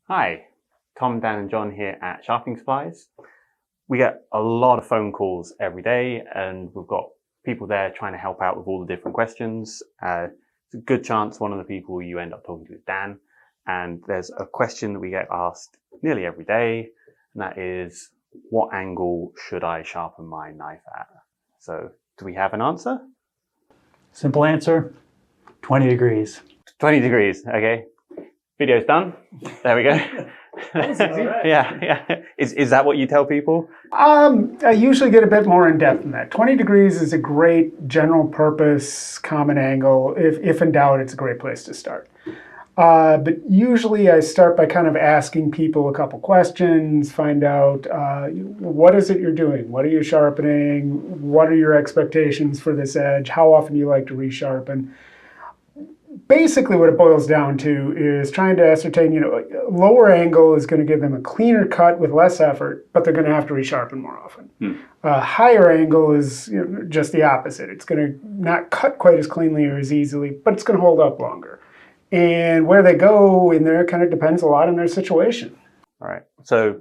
Hi, Tom, Dan and John here at Sharpening Supplies. We get a lot of phone calls every day and we've got people there trying to help out with all the different questions. It's a good chance one of the people you end up talking to is Dan. And there's a question that we get asked nearly every day, and that is, what angle should I sharpen my knife at? So, do we have an answer? Simple answer, 20 degrees. 20 degrees, okay. Video's done. There we go. Right. Yeah. Is that what you tell people? I usually get a bit more in depth than that. 20 degrees is a great general purpose common angle. If in doubt, it's a great place to start. But usually I start by kind of asking people a couple questions, find out what is it you're doing? What are you sharpening? What are your expectations for this edge? How often do you like to resharpen? Basically what it boils down to is trying to ascertain, lower angle is going to give them a cleaner cut with less effort, but they're going to have to resharpen more often. Higher angle is just the opposite. It's going to not cut quite as cleanly or as easily, but it's going to hold up longer. And where they go in there kind of depends a lot on their situation. All right. So do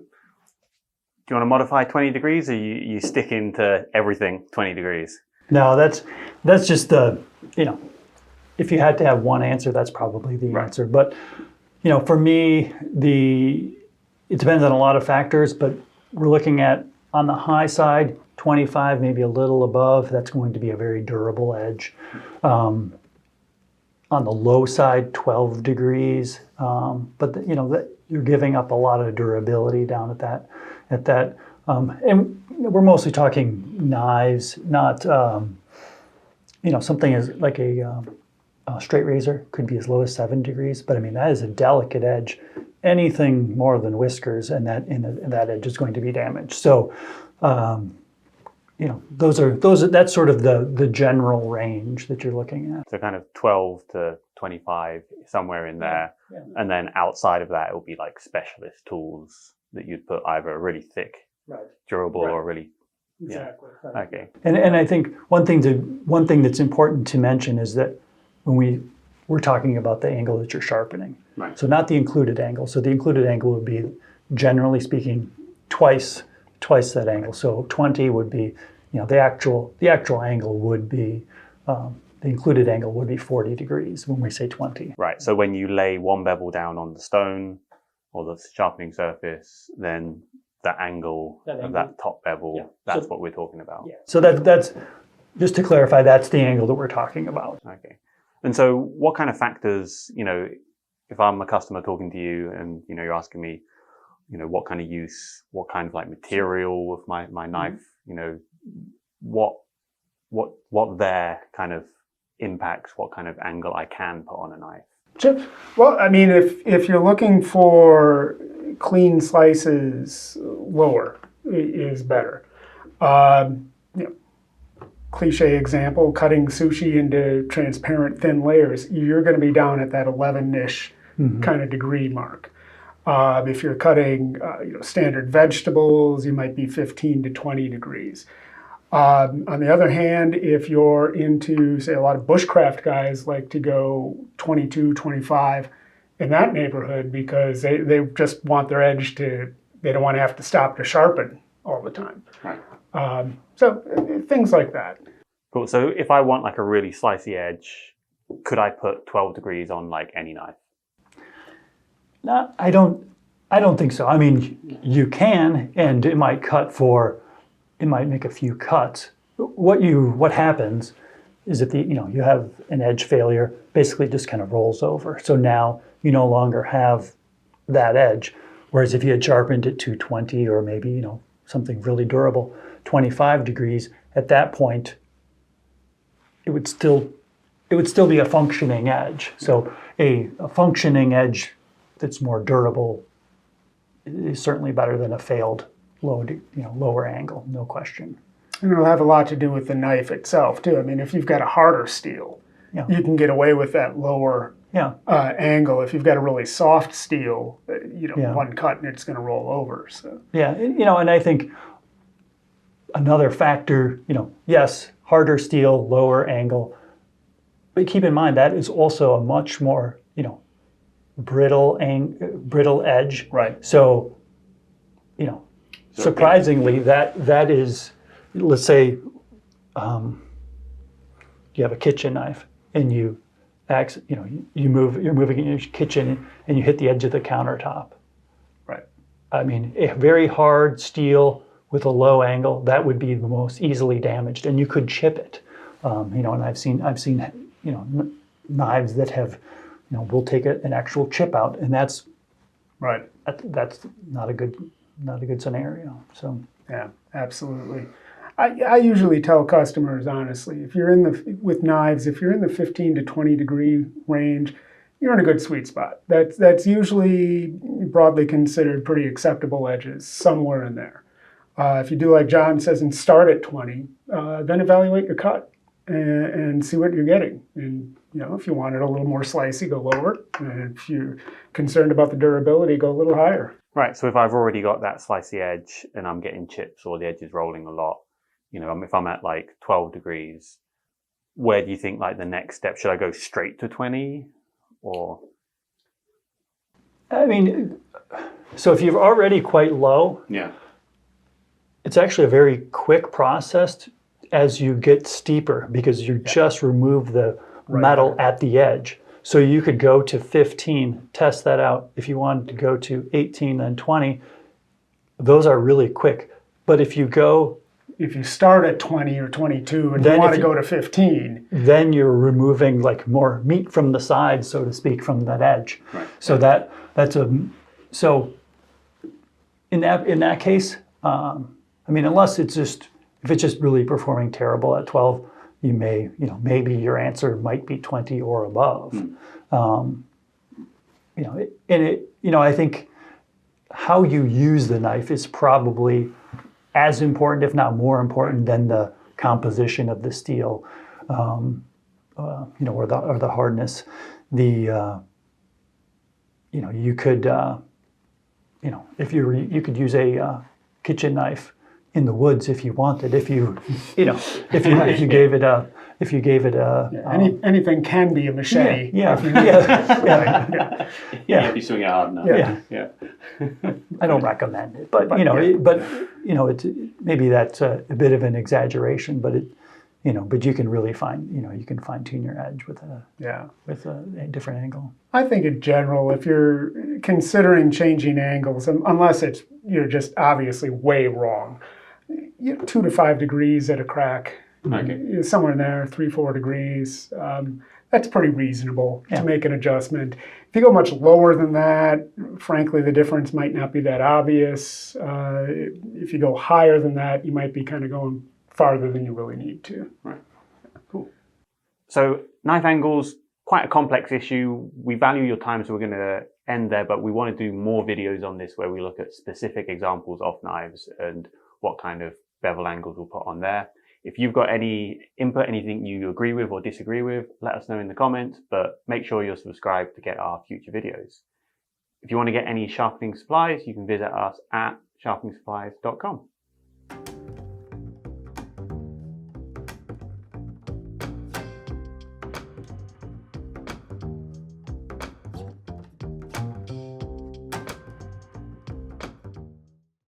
you want to modify 20 degrees or you sticking to everything 20 degrees? No, that's just the, if you had to have one answer, that's probably the answer. But, for me, it depends on a lot of factors, but we're looking at, on the high side, 25, maybe a little above. That's going to be a very durable edge. On the low side, 12 degrees. But, you're giving up a lot of durability down at that. And we're mostly talking knives, not, something as like a straight razor could be as low as 7 degrees, but I mean that is a delicate edge. Anything more than whiskers and that edge is going to be damaged. So, that's sort of the general range that you're looking at. So kind of 12 to 25, somewhere in there, and then outside of that, it will be like specialist tools that you'd put either really thick, durable, or really. Exactly. Yeah. Right. Okay. And I think one thing that's important to mention is that when we're talking about the angle that you're sharpening. Right. So not the included angle. So the included angle would be, generally speaking, twice that angle. So 20 would be, the actual angle would be, the included angle would be 40 degrees when we say 20. Right. So when you lay one bevel down on the stone or the sharpening surface, then the angle of that top bevel, that's what we're talking about. Yeah. So that's, just to clarify, that's the angle that we're talking about. Okay. And so what kind of factors, if I'm a customer talking to you and, you're asking me, what kind of use, what kind of like material with my knife, what their kind of impacts, what kind of angle I can put on a knife? Sure. Well, I mean, if you're looking for clean slices, lower is better. Cliche example, cutting sushi into transparent thin layers, you're going to be down at that 11-ish kind of degree mark. If you're cutting standard vegetables, you might be 15 to 20 degrees. On the other hand, if you're into, say, a lot of bushcraft guys like to go 22, 25 in that neighborhood because they just want their edge they don't want to have to stop to sharpen all the time. Right. So things like that. Cool. So if I want like a really slicey edge, could I put 12 degrees on like any knife? No, I don't think so. I mean, you can, and it might make a few cuts. What happens is that you have an edge failure, basically just kind of rolls over. So now you no longer have that edge. Whereas if you had sharpened it to 20 or maybe, something really durable, 25 degrees, at that point, it would still be a functioning edge. So a functioning edge that's more durable is certainly better than a failed lower angle, no question. And it'll have a lot to do with the knife itself too. I mean, if you've got a harder steel, you can get away with that lower angle. If you've got a really soft steel, one cut and it's going to roll over. So and I think another factor, yes, harder steel, lower angle, but keep in mind that is also a much more, brittle edge. Right. So, you know, surprisingly, that is, let's say, you have a kitchen knife and you're moving in your kitchen and you hit the edge of the countertop. Right. I mean, a very hard steel with a low angle, that would be the most easily damaged, and you could chip it. And I've seen knives that have, will take an actual chip out, and that's Right. that's not a good scenario. So Yeah, absolutely. I usually tell customers, honestly, if you're with knives, if you're in the 15 to 20 degree range, you're in a good sweet spot. That's usually broadly considered pretty acceptable edges, somewhere in there. If you do like John says and start at 20, then evaluate your cut and see what you're getting. And if you want it a little more slicey, go lower. And if you're concerned about the durability, go a little higher. Right, so if I've already got that slicey edge and I'm getting chips or the edge is rolling a lot, if I'm at like 12 degrees, where do you think like the next step? Should I go straight to 20 or? I mean, so if you're already quite low, Yeah. it's actually a very quick process as you get steeper because you just remove the metal at the edge. So you could go to 15, test that out. If you wanted to go to 18 and 20, those are really quick. But if you start at 20 or 22 and you want to go to 15, then you're removing like more meat from the side, so to speak, from that edge. Right. So so in that case, I mean, unless if it's just really performing terrible at 12, you may, maybe your answer might be 20 or above. I think how you use the knife is probably as important, if not more important, than the composition of the steel, or the hardness. You could, you could use a kitchen knife in the woods if you wanted. If you gave it a. Anything can be a machete. Yeah. If you swing it hard enough. Yeah. I don't recommend it, but it's maybe that's a bit of an exaggeration, but but you can really you can fine tune your edge with a different angle. I think in general, if you're considering changing angles, unless you're just obviously way wrong, 2 to 5 degrees at a crack. Okay. Somewhere in there, 3-4 degrees. That's pretty reasonable to make an adjustment. If you go much lower than that, frankly, the difference might not be that obvious. If you go higher than that, you might be kind of going farther than you really need to. Right. Cool. So knife angles, quite a complex issue. We value your time, so we're going to end there, but we want to do more videos on this where we look at specific examples of knives and what kind of bevel angles we'll put on there. If you've got any input, anything you agree with or disagree with, let us know in the comments, but make sure you're subscribed to get our future videos. If you want to get any sharpening supplies, you can visit us at sharpeningsupplies.com.